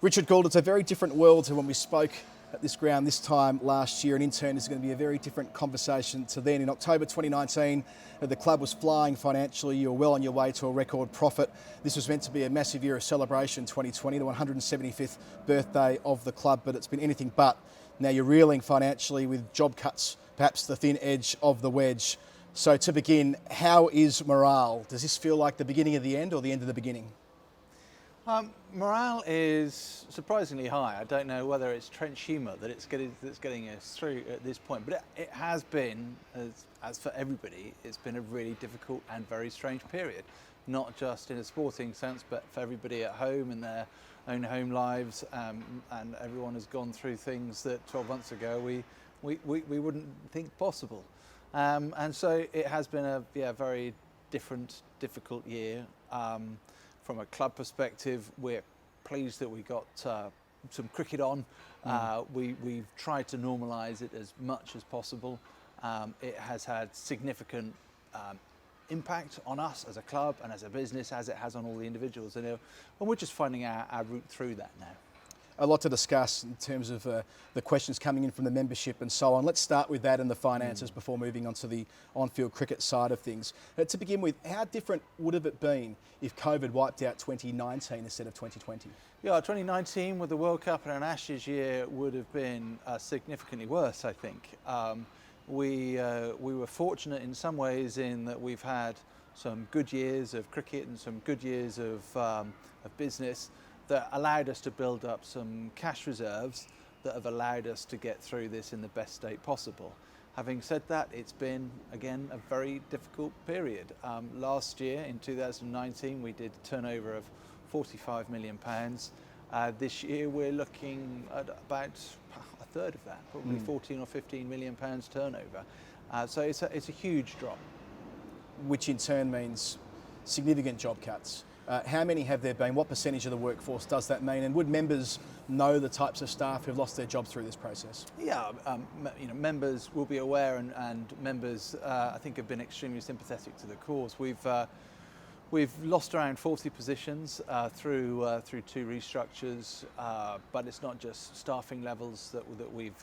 Richard Gould, it's a very different world to when we spoke at this ground this time last year, and in turn is going to be a very different conversation to then. In October 2019, the club was flying financially. You were well on your way to a record profit. This was meant to be a massive year of celebration, 2020, the 175th birthday of the club, but it's been anything but. Now you're reeling financially with job cuts, perhaps the thin edge of the wedge. So to begin, how is morale? Does this feel like the beginning of the end or the end of the beginning? Morale is surprisingly high. I don't know whether it's trench humour that's getting us through at this point, but it has been, as for everybody, it's been a really difficult and very strange period. Not just in a sporting sense, but for everybody at home in their own home lives, and everyone has gone through things that 12 months ago we wouldn't think possible. And so it has been a very difficult year. From a club perspective, we're pleased that we got some cricket on. We've tried to normalise it as much as possible. It has had significant impact on us as a club and as a business, as it has on all the individuals. And we're just finding our route through that now. A lot to discuss in terms of the questions coming in from the membership and so on. Let's start with that and the finances before moving on to the on-field cricket side of things. To begin with, how different would have it been if COVID wiped out 2019 instead of 2020? Yeah, 2019 with the World Cup and an Ashes year would have been significantly worse, I think. We were fortunate in some ways in that we've had some good years of cricket and some good years of business that allowed us to build up some cash reserves that have allowed us to get through this in the best state possible. Having said that, it's been, again, a very difficult period. Last year, in 2019, we did a turnover of £45 million. This year, we're looking at about a third of that, probably 14 or 15 million pounds turnover. So it's a huge drop. Which in turn means significant job cuts. How many have there been? What percentage of the workforce does that mean? And would members know the types of staff who've lost their jobs through this process? Yeah, members will be aware, and members, I think, have been extremely sympathetic to the cause. We've lost around 40 positions through two restructures, but it's not just staffing levels that we've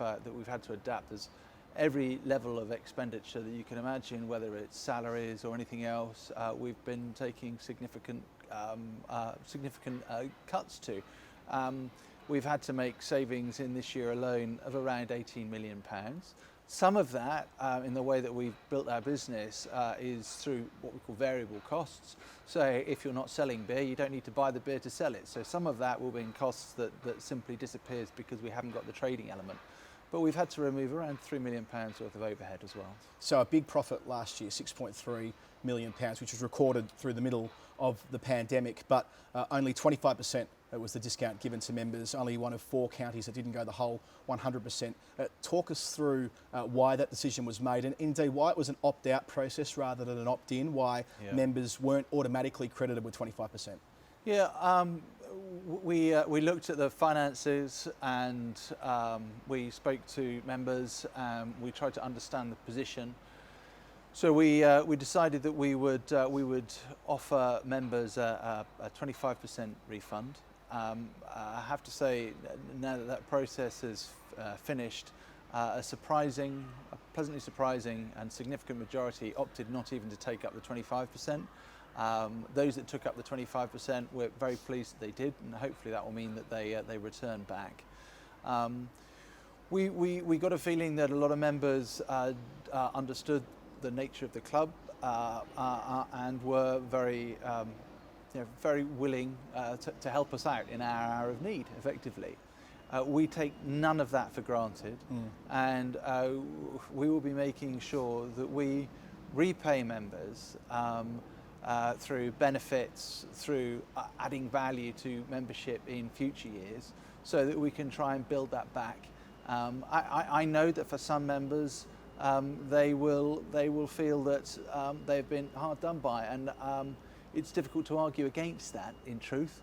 had to adapt. There's every level of expenditure that you can imagine, whether it's salaries or anything else. We've been taking significant cuts to. We've had to make savings in this year alone of around £18 million. Some of that, in the way that we've built our business, is through what we call variable costs. So if you're not selling beer, you don't need to buy the beer to sell it. So some of that will be in costs that simply disappears because we haven't got the trading element. But we've had to remove around £3 million worth of overhead as well. So a big profit last year, £6.3 million, which was recorded through the middle of the pandemic, but only 25% was the discount given to members, only one of 4 counties that didn't go the whole 100%. Talk us through why that decision was made, and indeed why it was an opt-out process rather than an opt-in, why members weren't automatically credited with 25%. Yeah, we looked at the finances and we spoke to members. We tried to understand the position. So we decided that we would offer members a 25% refund. I have to say, now that process is finished, a pleasantly surprising and significant majority opted not even to take up the 25%. Those that took up the 25%, we're very pleased that they did, and hopefully that will mean that they return back. We got a feeling that a lot of members understood the nature of the club and were very willing to help us out in our hour of need, effectively. We take none of that for granted, and we will be making sure that we repay members through benefits, through adding value to membership in future years, so that we can try and build that back. I know that for some members, they will feel that they've been hard done by, and it's difficult to argue against that, in truth.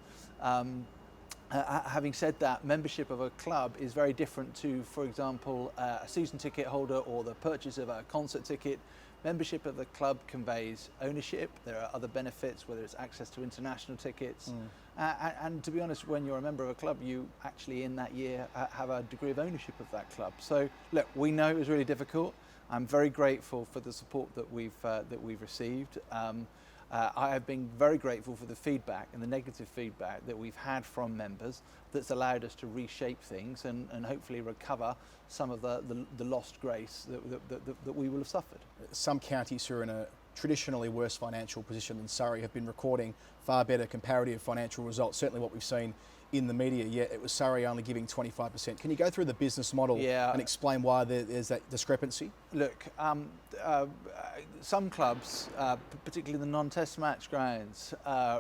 Having said that, membership of a club is very different to, for example, a season ticket holder or the purchase of a concert ticket, membership of the club conveys ownership. There are other benefits, whether it's access to international tickets. And to be honest, when you're a member of a club, you actually in that year have a degree of ownership of that club. So look, we know it was really difficult. I'm very grateful for the support that we've received. I have been very grateful for the feedback and the negative feedback that we've had from members that's allowed us to reshape things and hopefully recover some of the lost grace that we will have suffered. Some counties who are in a traditionally worse financial position than Surrey have been recording far better comparative financial results, certainly what we've seen in the media, yet it was Surrey only giving 25%. Can you go through the business model and explain why there's that discrepancy? Look, some clubs, particularly the non-test match grounds,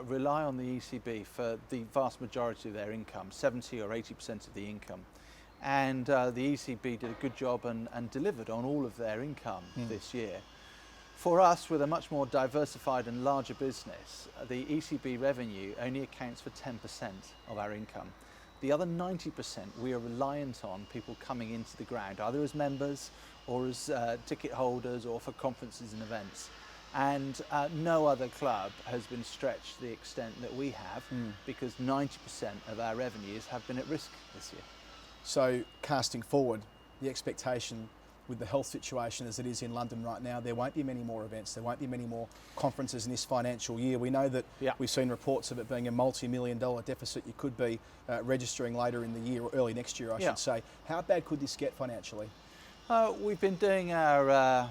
rely on the ECB for the vast majority of their income, 70 or 80% of the income. And the ECB did a good job and delivered on all of their income this year. For us, with a much more diversified and larger business, the ECB revenue only accounts for 10% of our income. The other 90% we are reliant on people coming into the ground, either as members or as ticket holders or for conferences and events. And no other club has been stretched to the extent that we have because 90% of our revenues have been at risk this year. So casting forward, the expectation with the health situation as it is in London right now, there won't be many more events, there won't be many more conferences in this financial year. We know that we've seen reports of it being a multi-million-dollar deficit you could be registering later in the year, or early next year I should say. How bad could this get financially? We've been doing our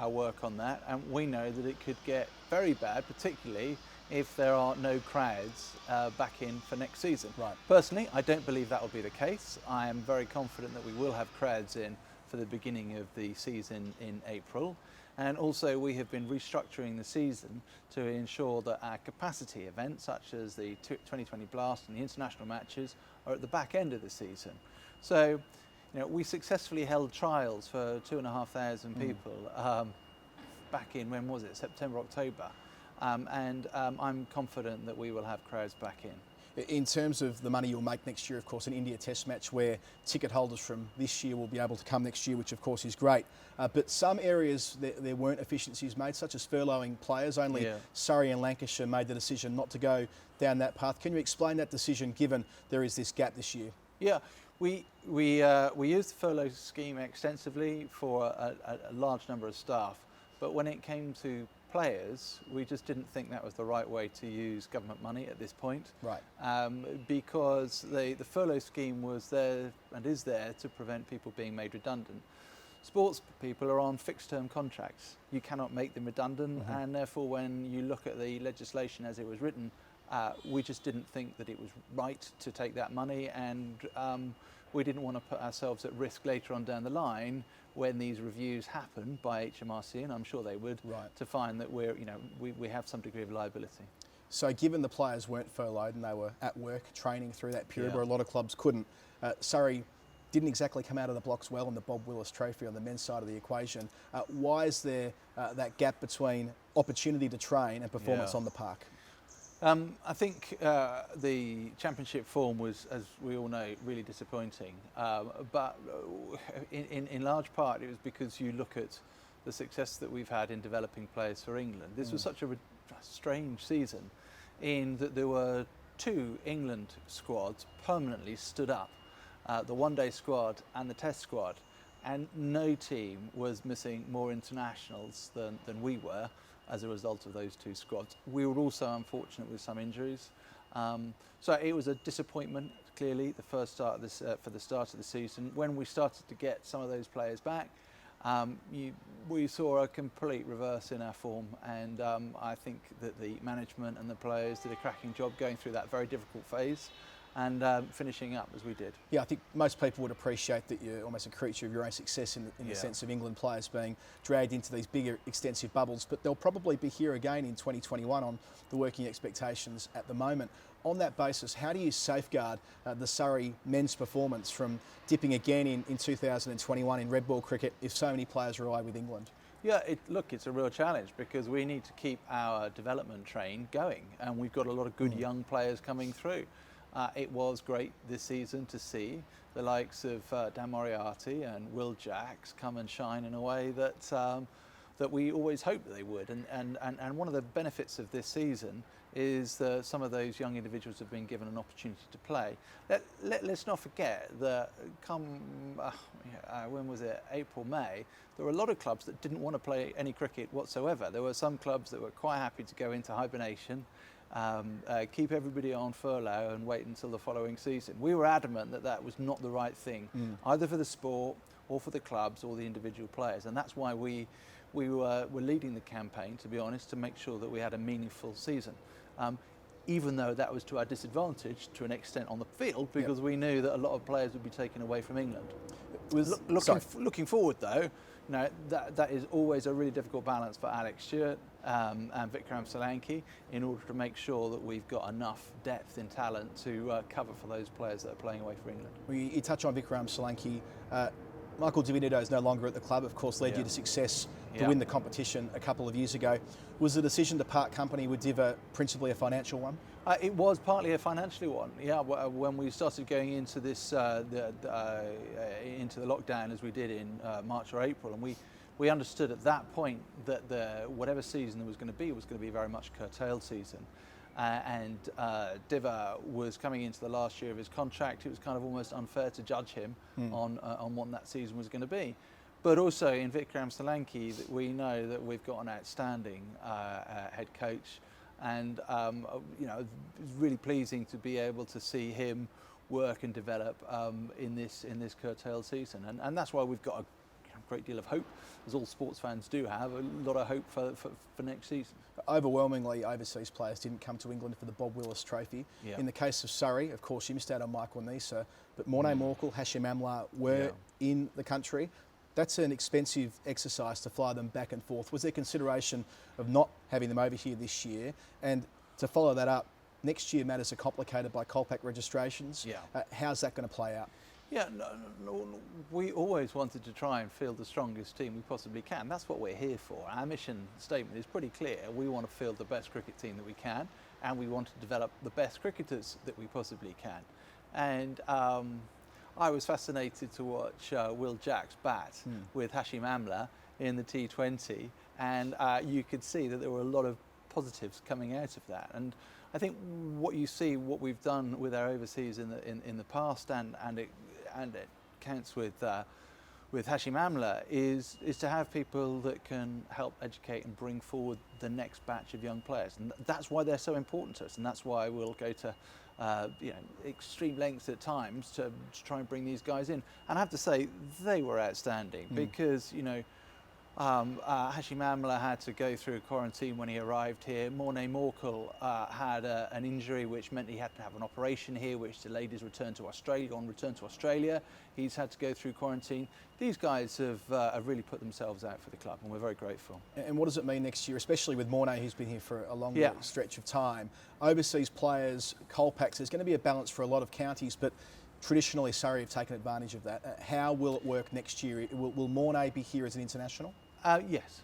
work on that, and we know that it could get very bad, particularly if there are no crowds back in for next season. Right. Personally, I don't believe that will be the case. I am very confident that we will have crowds in for the beginning of the season in April. And also we have been restructuring the season to ensure that our capacity events, such as the 2020 Blast and the international matches, are at the back end of the season. So, we successfully held trials for 2,500 people back in, when was it, September, October. And I'm confident that we will have crowds back in. In terms of the money you'll make next year, of course, an India Test match where ticket holders from this year will be able to come next year, which of course is great. But some areas there weren't efficiencies made, such as furloughing players. Only Surrey and Lancashire made the decision not to go down that path. Can you explain that decision, given there is this gap this year? Yeah, we used the furlough scheme extensively for a large number of staff, but when it came to players, we just didn't think that was the right way to use government money at this point. Right. Because the furlough scheme was there and is there to prevent people being made redundant. Sports people are on fixed term contracts. You cannot make them redundant, and therefore when you look at the legislation as it was written, we just didn't think that it was right to take that money, and we didn't want to put ourselves at risk later on down the line when these reviews happen by HMRC, and I'm sure they would, to find that we have some degree of liability. So given the players weren't furloughed and they were at work training through that period where a lot of clubs couldn't, Surrey didn't exactly come out of the blocks well in the Bob Willis Trophy on the men's side of the equation. Why is there that gap between opportunity to train and performance on the park? I think the championship form was, as we all know, really disappointing. But in large part, it was because you look at the success that we've had in developing players for England. This was such a strange season in that there were 2 England squads permanently stood up, the one-day squad and the test squad, and no team was missing more internationals than we were as a result of those 2 squads. We were also unfortunate with some injuries. So it was a disappointment, clearly, the first start of this, for the start of the season. When we started to get some of those players back, we saw a complete reverse in our form, and I think that the management and the players did a cracking job going through that very difficult phase and finishing up as we did. Yeah, I think most people would appreciate that you're almost a creature of your own success in the sense of England players being dragged into these bigger, extensive bubbles, but they'll probably be here again in 2021 on the working expectations at the moment. On that basis, how do you safeguard the Surrey men's performance from dipping again in 2021 in red ball cricket if so many players rely with England? Yeah, look, it's a real challenge because we need to keep our development train going, and we've got a lot of good young players coming through. It was great this season to see the likes of Dan Moriarty and Will Jacks come and shine in a way that that we always hoped that they would. And one of the benefits of this season is that some of those young individuals have been given an opportunity to play. Let's not forget that when was it, April, May, there were a lot of clubs that didn't want to play any cricket whatsoever. There were some clubs that were quite happy to go into hibernation, keep everybody on furlough and wait until the following season. We were adamant that that was not the right thing, either for the sport or for the clubs or the individual players, and that's why we were leading the campaign, to be honest, to make sure that we had a meaningful season. Even though that was to our disadvantage to an extent on the field, because we knew that a lot of players would be taken away from England. Looking forward, though, you know, that is always a really difficult balance for Alex Stewart and Vikram Solanki in order to make sure that we've got enough depth in talent to cover for those players that are playing away for England. Well, you touch on Vikram Solanki. Michael Venuto is no longer at the club, of course, led you to success to win the competition a couple of years ago. Was the decision to part company with Diva principally a financial one? It was partly a financial one, when we started going into this, into the lockdown as we did in March or April, and we understood at that point that whatever season there was going to be very much a curtailed season. And Diva was coming into the last year of his contract. It was kind of almost unfair to judge him on what that season was going to be. But also in Vikram Solanki, we know that we've got an outstanding head coach, and you know, it's really pleasing to be able to see him work and develop in this curtailed season, and that's why we've got a great deal of hope, as all sports fans do have, a lot of hope for next season. Overwhelmingly, overseas players didn't come to England for the Bob Willis Trophy. In the case of Surrey, of course, you missed out on Michael Nisa, but Morne Morkel, Hashim Amla were in the country. That's an expensive exercise to fly them back and forth. Was there consideration of not having them over here this year? And to follow that up, next year matters are complicated by Colpack registrations. How's that going to play out? No, we always wanted to try and field the strongest team we possibly can. That's what we're here for. Our mission statement is pretty clear. We want to field the best cricket team that we can, and we want to develop the best cricketers that we possibly can. And I was fascinated to watch Will Jacks bat with Hashim Amla in the T20, and you could see that there were a lot of positives coming out of that. And I think what we've done with our overseas in the past, and it counts with Hashim Amla, is to have people that can help educate and bring forward the next batch of young players, and that's why they're so important to us, and that's why we'll go to extreme lengths at times to try and bring these guys in. And I have to say, they were outstanding because, you know, Hashim Amla had to go through quarantine when he arrived here. Morne Morkel had an injury which meant he had to have an operation here, which delayed his return to Australia. On return to Australia, he's had to go through quarantine. These guys have really put themselves out for the club, and we're very grateful. And what does it mean next year, especially with Morne, who's been here for a long stretch of time? Overseas players, Colpacks, there's going to be a balance for a lot of counties, but traditionally Surrey have taken advantage of that. How will it work next year? Will Morne be here as an international? Yes.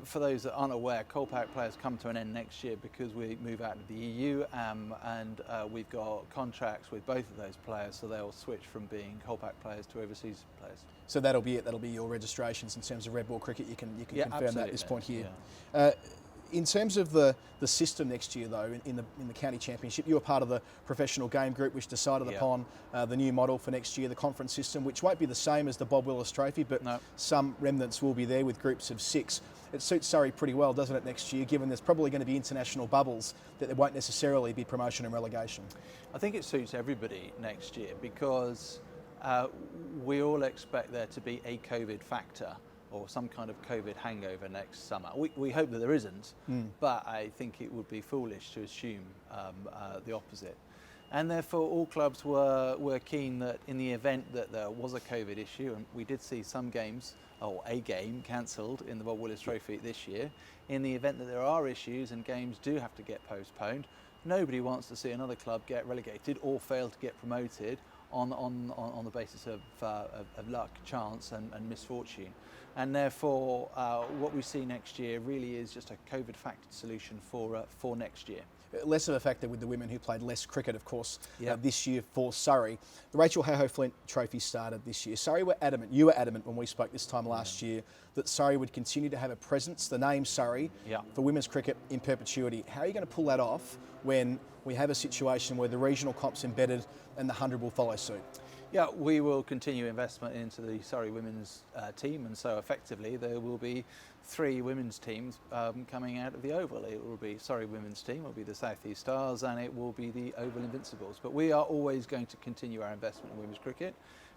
For those that aren't aware, Colpack players come to an end next year because we move out of the EU, and we've got contracts with both of those players, so they'll switch from being Colpack players to overseas players. So that'll be it. That'll be your registrations in terms of red ball cricket. You can confirm absolutely. that at this point here. In terms of the system next year, though, in the county championship, you were part of the professional game group which decided upon the new model for next year, the conference system, which won't be the same as the Bob Willis Trophy, but some remnants will be there with groups of 6. It suits Surrey pretty well, doesn't it, next year, given there's probably going to be international bubbles, that there won't necessarily be promotion and relegation? I think it suits everybody next year because we all expect there to be a COVID factor or some kind of COVID hangover next summer. We hope that there isn't, but I think it would be foolish to assume the opposite. And therefore all clubs were keen that in the event that there was a COVID issue, and we did see some games, or a game cancelled in the Bob Willis Trophy this year, in the event that there are issues and games do have to get postponed, nobody wants to see another club get relegated or fail to get promoted on the basis of luck, chance and misfortune. And therefore what we see next year really is just a COVID factored solution for next year. less of a factor with the women who played less cricket, of course, Yep. this year for Surrey. The Rachel Hayhoe-Flint Trophy started this year. Surrey were adamant, you were adamant when we spoke this time last year, that Surrey would continue to have a presence, the name Surrey, Yeah. for women's cricket in perpetuity. How are you going to pull that off when we have a situation where the regional comp's embedded and the 100 will follow suit? Yeah, we will continue investment into the Surrey women's team, and so effectively there will be 3 women's teams coming out of the Oval. It will be Surrey women's team, it will be the South East Stars, and it will be the Oval Invincibles. But we are always going to continue our investment in women's cricket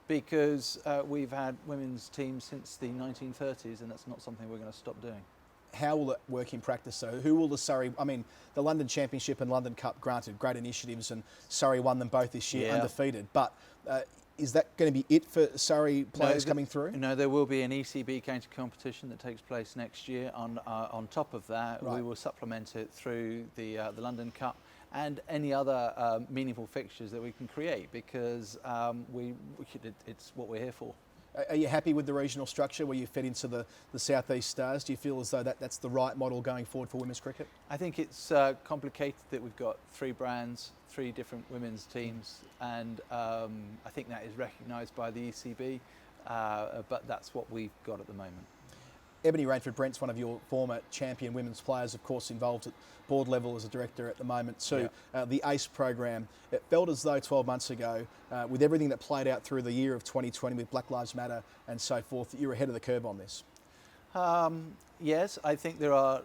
because we've had women's teams since the 1930s, and that's not something we're going to stop doing. How will it work in practice, though? Who will the Surrey... I mean, the London Championship and London Cup, granted, great initiatives, and Surrey won them both this year, Yeah. undefeated. But is that going to be it for Surrey players coming through? No, there will be an ECB county competition that takes place next year. On top of that, Right. we will supplement it through the London Cup and any other meaningful fixtures that we can create, because it's what we're here for. Are you happy with the regional structure where you fed into the South East Stars? Do you feel as though that's the right model going forward for women's cricket? I think it's complicated that we've got 3 brands, 3 different women's teams, and I think that is recognised by the ECB, but that's what we've got at the moment. Ebony Rainford-Brent's one of your former champion women's players, of course, involved at board level as a director at the moment too. Yeah. The ACE program, it felt as though 12 months ago, with everything that played out through the year of 2020 with Black Lives Matter and so forth, that you were ahead of the curve on this. Yes, I think there are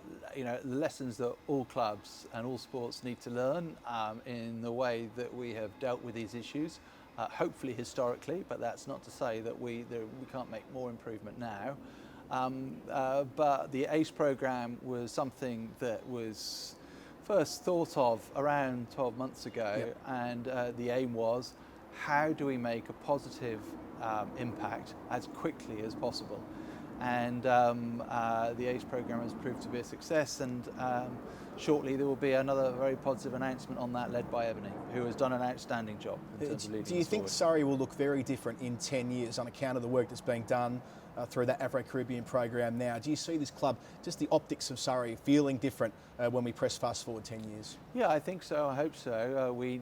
lessons that all clubs and all sports need to learn in the way that we have dealt with these issues, hopefully historically, but that's not to say that we can't make more improvement now. But the ACE programme was something that was first thought of around 12 months ago, Yep. and the aim was, how do we make a positive impact as quickly as possible? And the ACE programme has proved to be a success, and shortly there will be another very positive announcement on that, led by Ebony, who has done an outstanding job in terms of leading Do you us think forward. Surrey will look very different in 10 years on account of the work that's being done through that Afro-Caribbean program now? Do you see this club, just the optics of Surrey, feeling different when we press fast forward 10 years? Yeah, I think so. I hope so. We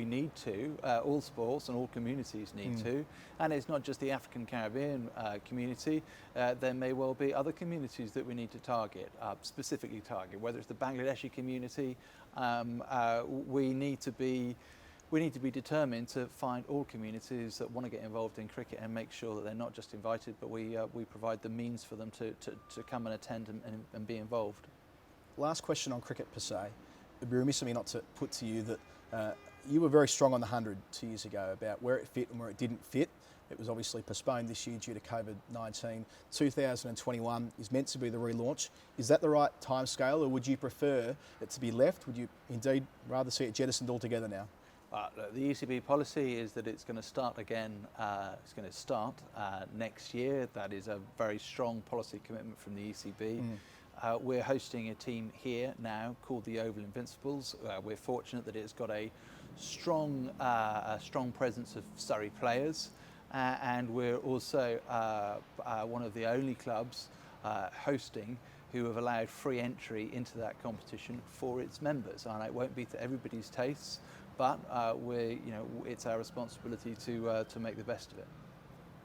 need to. All sports and all communities need to. And it's not just the African Caribbean community. There may well be other communities that we need to target, specifically target, whether it's the Bangladeshi community. We need to be determined to find all communities that want to get involved in cricket and make sure that they're not just invited, but we provide the means for them to come and attend and be involved. Last question on cricket per se. It'd be remiss of me not to put to you that you were very strong on the 100 2 years ago about where it fit and where it didn't fit. It was obviously postponed this year due to COVID-19. 2021 is meant to be the relaunch. Is that the right timescale, or would you prefer it to be left? Would you indeed rather see it jettisoned altogether now? The ECB policy is that it's going to start again. It's going to start next year. That is a very strong policy commitment from the ECB. We're hosting a team here now called the Oval Invincibles. We're fortunate that it's got a strong presence of Surrey players, and we're also one of the only clubs hosting who have allowed free entry into that competition for its members. And it won't be to everybody's tastes, but it's our responsibility to make the best of it.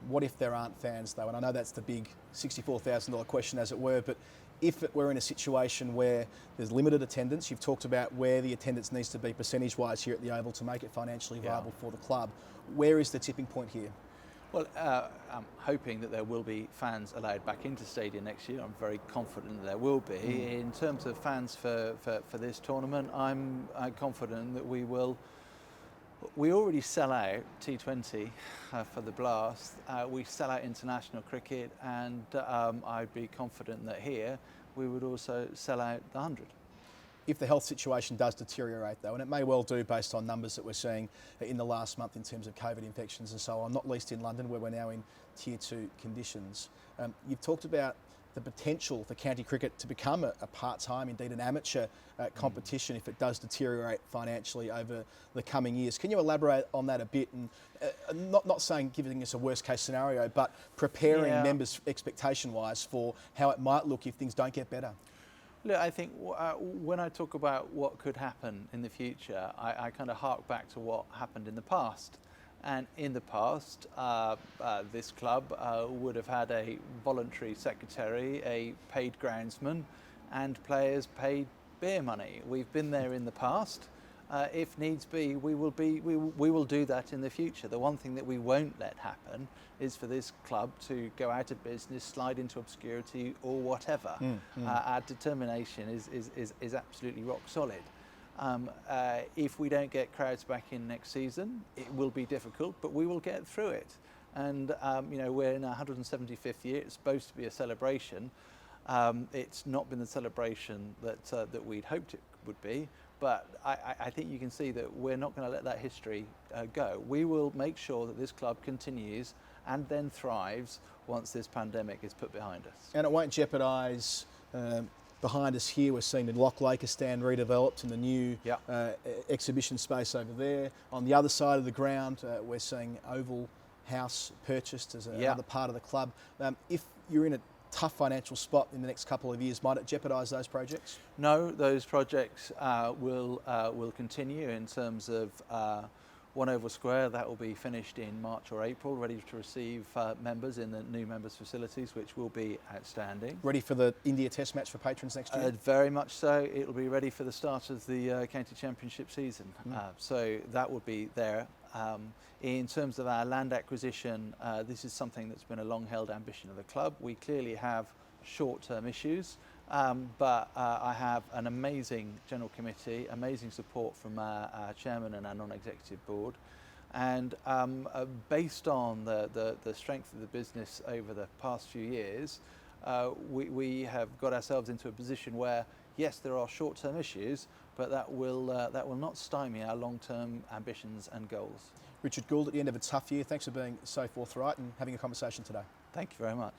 What if there aren't fans, though? And I know that's the big $64,000 question, as it were, but if we're in a situation where there's limited attendance, you've talked about where the attendance needs to be percentage-wise here at the Oval to make it financially viable for the club. Where is the tipping point here? Well, I'm hoping that there will be fans allowed back into stadium next year. I'm very confident that there will be. In terms of fans for this tournament, I'm confident that we will. We already sell out T20 for the Blast. We sell out international cricket, and I'd be confident that here we would also sell out the 100. If the health situation does deteriorate, though, and it may well do based on numbers that we're seeing in the last month in terms of COVID infections and so on, not least in London where we're now in Tier 2 conditions. You've talked about the potential for county cricket to become a part-time, indeed an amateur competition if it does deteriorate financially over the coming years. Can you elaborate on that a bit, and not saying giving us a worst-case scenario, but preparing members expectation-wise for how it might look if things don't get better? Look, I think when I talk about what could happen in the future, I kind of hark back to what happened in the past. And in the past, this club would have had a voluntary secretary, a paid groundsman, and players paid beer money. We've been there in the past. If needs be, we will do that in the future. The one thing that we won't let happen is for this club to go out of business, slide into obscurity, or whatever. Our determination is absolutely rock solid. If we don't get crowds back in next season, it will be difficult, but we will get through it. And we're in our 175th year. It's supposed to be a celebration. It's not been the celebration that we'd hoped it would be. But I think you can see that we're not going to let that history go. We will make sure that this club continues and then thrives once this pandemic is put behind us. And it won't jeopardise, behind us here, we're seeing the Lock Laker stand redeveloped and the new exhibition space over there. On the other side of the ground, we're seeing Oval House purchased as another part of the club. If you're in a tough financial spot in the next couple of years, might it jeopardise those projects? No, those projects will continue in terms of One Oval Square. That will be finished in March or April, ready to receive members in the new members' facilities, which will be outstanding. Ready for the India Test match for patrons next year? Very much so. It will be ready for the start of the county championship season. So that will be there. In terms of our land acquisition, this is something that's been a long-held ambition of the club. We clearly have short-term issues, but I have an amazing general committee, amazing support from our chairman and our non-executive board, and based on the strength of the business over the past few years, we have got ourselves into a position where, yes, there are short-term issues, but that will not stymie our long-term ambitions and goals. Richard Gould, at the end of a tough year, thanks for being so forthright and having a conversation today. Thank you very much.